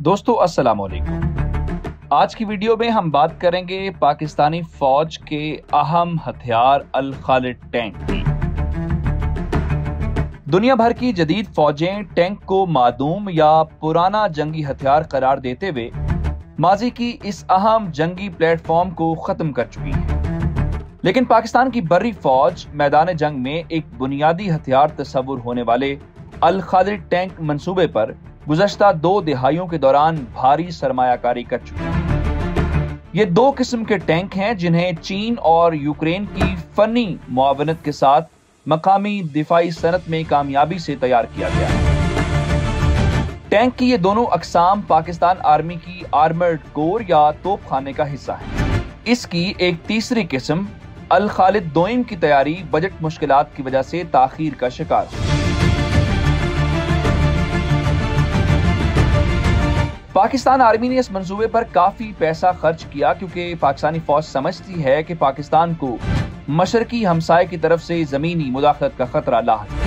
दोस्तों अस्सलाम वालेकुम। आज की वीडियो में हम बात करेंगे पाकिस्तानी फौज के अहम हथियार अल खालिद टैंक की। दुनिया भर की जदीद फौजें टैंक को मादूम या पुराना जंगी हथियार करार देते हुए माजी की इस अहम जंगी प्लेटफॉर्म को खत्म कर चुकी है, लेकिन पाकिस्तान की बर्री फौज मैदान जंग में एक बुनियादी हथियार तस्वुर होने वाले अल खालिद टैंक मंसूबे पर गुज़श्ता 2 दहाइयों के दौरान भारी सरमायाकारी कर चुकी है। ये 2 किस्म के टैंक हैं जिन्हें चीन और यूक्रेन की फनी मुआवनत के साथ मकामी दिफाई सनत में कामयाबी से तैयार किया गया है। टैंक की ये दोनों अकसाम पाकिस्तान आर्मी की आर्मर्ड कोर या तोपखाने का हिस्सा है। इसकी एक तीसरी किस्म अल खालिद दोइम की तैयारी बजट मुश्किलात की वजह से ताखीर का शिकार हुई। पाकिस्तान आर्मी ने इस मंसूबे पर काफी पैसा खर्च किया क्योंकि पाकिस्तानी फौज समझती है कि पाकिस्तान को मशरकी हमसाये की तरफ से जमीनी मुदाखलत का खतरा लाहक है।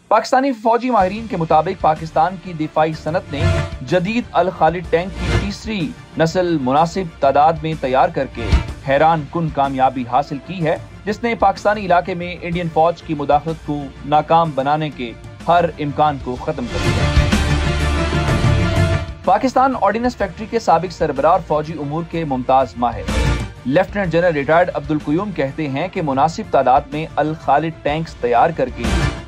पाकिस्तानी फौजी माहिरीन के मुताबिक पाकिस्तान की दिफाई सनत ने जदीद अल खालिद टैंक की तीसरी नस्ल मुनासिब तादाद में तैयार करके हैरान कुन कामयाबी हासिल की है, जिसने पाकिस्तानी इलाके में इंडियन फौज की मुदाखलत को नाकाम बनाने के हर इम्कान को खत्म कर दिया। पाकिस्तान ऑर्डिनेंस फैक्ट्री के साबिक सरबराह और फौजी उमूर के मुमताज माहिर lieutenant general retired Abdul Qayyum कहते हैं कि मुनासिब तादाद में अल खालिद टैंक्स तैयार करके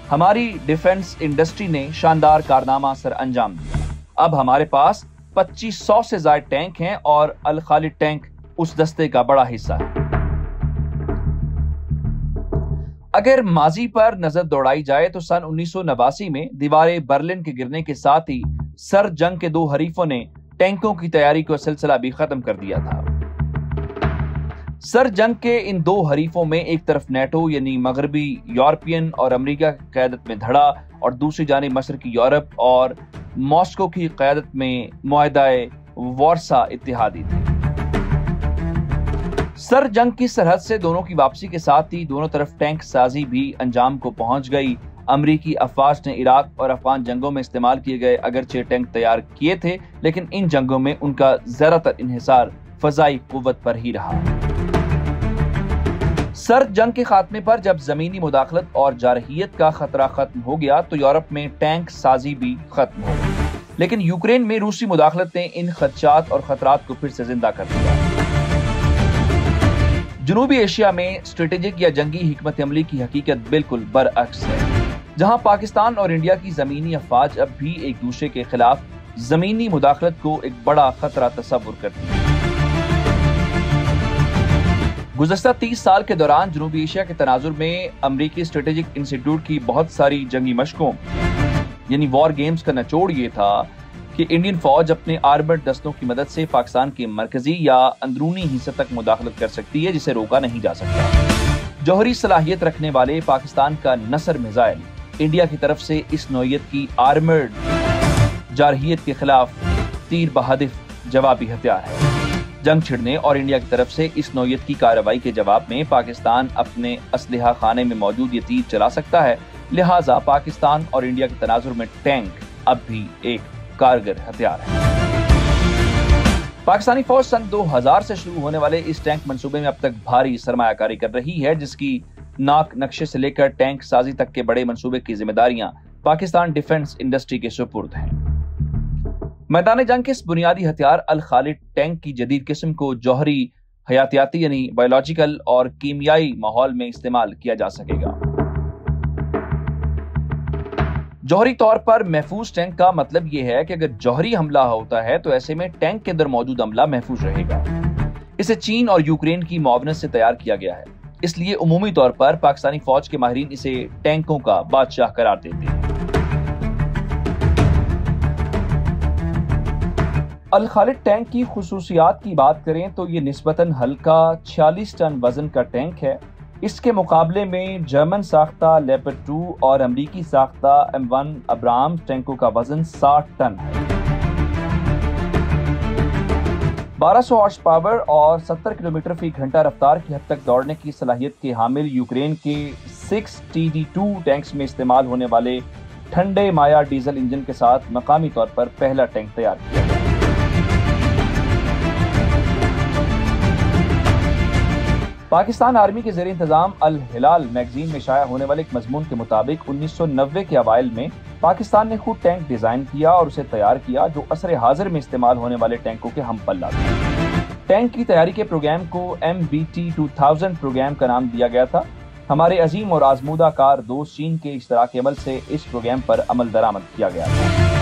हमारी डिफेंस इंडस्ट्री ने शानदार कारनामा सर अंजाम दिया। अब हमारे पास 2500 से ज्यादा टैंक हैं और अल खालिद टैंक उस दस्ते का बड़ा हिस्सा है। अगर माजी पर नजर दौड़ाई जाए तो सन 1989 में दीवार बर्लिन के गिरने के साथ ही सर जंग के 2 हरीफों ने टैंकों की तैयारी का सिलसिला भी खत्म कर दिया था। सर जंग के इन 2 हरीफों में एक तरफ नेटो यानी मगरबी यूरोपियन और अमेरिका की क़यादत में धड़ा और दूसरी जानिब मशरकी यूरोप और मॉस्को की क़यादत में मुआहदा-ए वारसा इत्तेहादी थे। सर जंग की सरहद से दोनों की वापसी के साथ ही दोनों तरफ टैंक साजी भी अंजाम को पहुंच गई। अमरीकी अफवाज ने इराक और अफगान जंगों में इस्तेमाल किए गए अगरचे टैंक तैयार किए थे, लेकिन इन जंगों में उनका ज्यादातर इन्हिसार फजाई कुव्वत पर ही रहा। सर जंग के खात्मे पर जब जमीनी मुदाखलत और जारहियत का खतरा खत्म हो गया तो यूरोप में टैंक साजी भी खत्म हो गई, लेकिन यूक्रेन में रूसी मुदाखलत ने इन खदशात और खतरात को फिर से जिंदा कर दिया। जनूबी एशिया में स्ट्रेटेजिक या जंगी हिकमत अमली की हकीकत बिल्कुल बरअक्स है, जहां पाकिस्तान और इंडिया की जमीनी अफवाज अब भी एक दूसरे के खिलाफ जमीनी मुदाखलत को एक बड़ा खतरा तस्वुर करती है। गुज़श्ता 30 साल के दौरान जनूबी एशिया के तनाजुर में अमरीकी स्ट्रेटेजिक इंस्टीट्यूट की बहुत सारी जंगी मशकों यानी वॉर गेम्स का निचोड़ ये था कि इंडियन फौज अपने आर्मर्ड दस्तों की मदद से पाकिस्तान के मरकजी या अंदरूनी हिस्से तक मुदाखलत कर सकती है, जिसे रोका नहीं जा सकता। जौहरी सलाहियत रखने वाले पाकिस्तान का नसर मिसाइल इंडिया की तरफ से इस नौइयत की आर्मर्ड जारहियत के खिलाफ तीर बहादिफ जवाबी हथियार है। जंग छिड़ने और इंडिया की तरफ से इस नौइयत की कार्रवाई के जवाब में पाकिस्तान अपने असलहा खाने में मौजूद ये तीर चला सकता है, लिहाजा पाकिस्तान और इंडिया के तनाजुर में टैंक अब भी एक कारगर हथियार है। पाकिस्तानी फौज सन 2000 से शुरू होने वाले इस टैंक मंसूबे में अब तक भारी सरमायाकारी कर रही है, जिसकी नाक नक्शे से लेकर टैंक साजी तक के बड़े मंसूबे की जिम्मेदारियां पाकिस्तान डिफेंस इंडस्ट्री के सुपुर्द हैं। मैदान जंग के इस बुनियादी हथियार अल खालिद टैंक की जदीद किस्म को जौहरी, हयातियाती यानी बायोलॉजिकल और कीमियाई माहौल में इस्तेमाल किया जा सकेगा। जौहरी तौर पर महफूज टैंक का मतलब यह है कि अगर जौहरी हमला होता है तो ऐसे में टैंक के अंदर मौजूद अमला महफूज रहेगा। इसे चीन और यूक्रेन की मुआवनत से तैयार किया गया है, इसलिए उमूमी तौर पर पाकिस्तानी फौज के माहिरीन इसे टैंकों का बादशाह करार देते हैं। अल खालिद टैंक की खुसूसियात की बात करें तो ये निस्बतन हल्का 46 टन वजन का टैंक है। इसके मुकाबले में जर्मन साख्ता लेपर्ड 2 और अमरीकी साख्ता M1 अब्राहम्स टैंकों का वजन 60 टन है। 1200 हॉर्स पावर और 70 किलोमीटर फी घंटा रफ्तार की हद तक दौड़ने की सलाहियत के हामिल यूक्रेन के 6TD2 टैंक्स में इस्तेमाल होने वाले ٹھنڈے مایا ڈیزل انجن کے ساتھ مقامی طور پر پہلا ٹینک تیار کیا گیا۔ پاکستان آرمی کے زیر انتظام الہلال میگزین میں شائع ہونے والے ایک مضمون کے مطابق 1990 کے اوائل میں پاکستان نے خود ٹینک ڈیزائن کیا اور اسے تیار کیا جو عصر حاضر میں استعمال ہونے والے ٹینکوں کے ہم پلہ تھا۔ ٹینک کی تیاری کے پروگرام کو MBT 2000 پروگرام کا نام دیا گیا تھا۔ ہمارے عظیم اور آزمودہ کار دوست چین کے اشتراک عمل سے اس پروگرام پر عمل درآمد کیا گیا تھا۔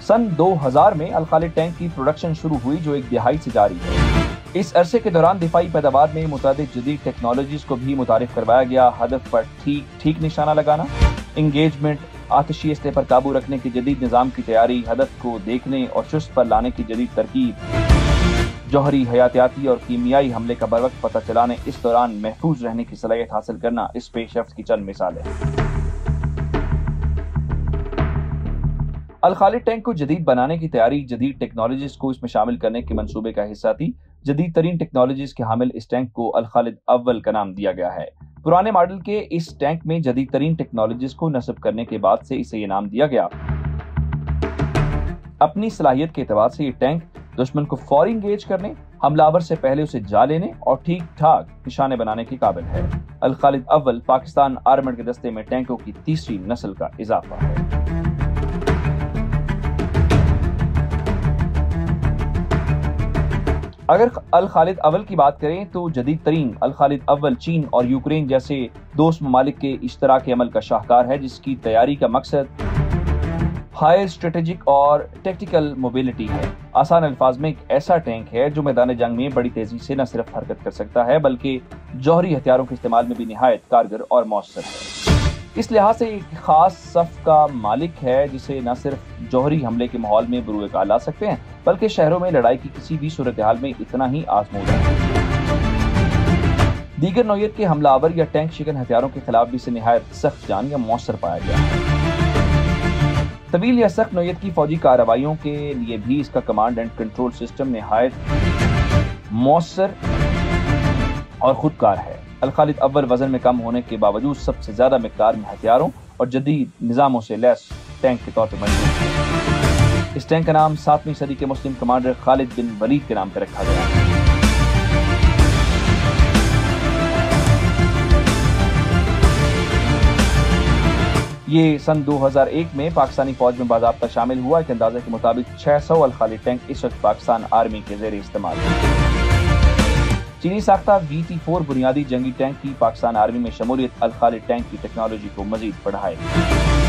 سن 2000 میں الخالد ٹینک کی پروڈکشن شروع ہوئی جو ایک دہائی سے جاری ہے۔ اس عرصے کے دوران دفاعی پیداوار میں متعدد جدید ٹیکنالوجیز کو بھی متعارف کروایا گیا۔ ہدف پر ٹھیک نشانہ لگانا، انگیجمنٹ، آتشی اسلحے پر قابو رکھنے کی جدید نظام کی تیاری، ہدف کو دیکھنے اور چست پر لانے کی جدید ترکیب، جوہری، حیاتیاتی اور کیمیائی حملے کا بروقت پتہ چلانے، اس دوران محفوظ رہنے کی صلاحیت حاصل کرنا اس پیش رفت کی چند مثالیں ہیں۔ الخالد ٹینک کو جدید بنانے کی تیاری جدید ٹیکنالوجیز کو اس میں شامل کرنے کے منصوبے کا حصہ تھی۔ جدید ترین ٹیکنالوجیز کے حامل اس ٹینک کو الخالد اول کا نام دیا گیا ہے۔ پرانے ماڈل کے اس ٹینک میں جدید ترین ٹیکنالوجیز کو نصب کرنے کے بعد سے اسے یہ نام دیا گیا۔ اپنی صلاحیت کے اعتبار سے یہ ٹینک دشمن کو فوری انگیج کرنے، حملہ آور سے پہلے اسے جا لینے اور ٹھیک ٹھاک نشانے بنانے کے قابل ہے۔ الخالد اول پاکستان آرمڈ کے دستے میں ٹینکوں کی تیسری نسل کا اضافہ ہے۔ اگر الخالد اول کی بات کریں تو جدید ترین الخالد اول چین اور یوکرین جیسے دوست ممالک کے اشتراک عمل کا شاہکار ہے، جس کی تیاری کا مقصد ہائی اسٹریٹجک اور ٹیکٹیکل موبیلٹی ہے۔ آسان الفاظ میں ایک ایسا ٹینک ہے جو میدان جنگ میں بڑی تیزی سے نہ صرف حرکت کر سکتا ہے بلکہ جوہری ہتھیاروں کے استعمال میں بھی نہایت کارگر اور مؤثر ہے۔ اس لحاظ سے ایک خاص صف کا مالک ہے جسے نہ صرف جوہری حملے کے ماحول میں بروئے کار لا سکتے ہیں بلکہ شہروں میں لڑائی کی کسی بھی صورتحال میں اتنا ہی آزمودہ ہے۔ دیگر نوعیت کے حملہ آور یا ٹینک شکن ہتھیاروں کے خلاف بھی اسے نہایت سخت جان یا مؤثر پایا گیا ہے۔ طویل یا سخت نوعیت کی فوجی کارروائیوں کے لیے بھی اس کا کمانڈ اینڈ کنٹرول سسٹم نہایت مؤثر اور خودکار ہے۔ الخالد اول وزن میں کم ہونے کے باوجود سب سے زیادہ مقدار میں ہتھیاروں اور جدید نظاموں سے لیس ٹینک کے طور پر مشہور ہے۔ اس ٹینک کا نام 7ویں صدی کے مسلم کمانڈر خالد بن ولید کے نام پر رکھا گیا ہے۔ یہ سن 2001 میں پاکستانی فوج میں باضابطہ شامل ہوا۔ ایک اندازے کے مطابق 600 الخالد ٹینک اس وقت پاکستان آرمی کے زیر استعمال ہے۔ چینی ساختہ VT4 بنیادی جنگی ٹینک کی پاکستان آرمی میں شمولیت الخالد ٹینک کی ٹیکنالوجی کو مزید بڑھائے گی۔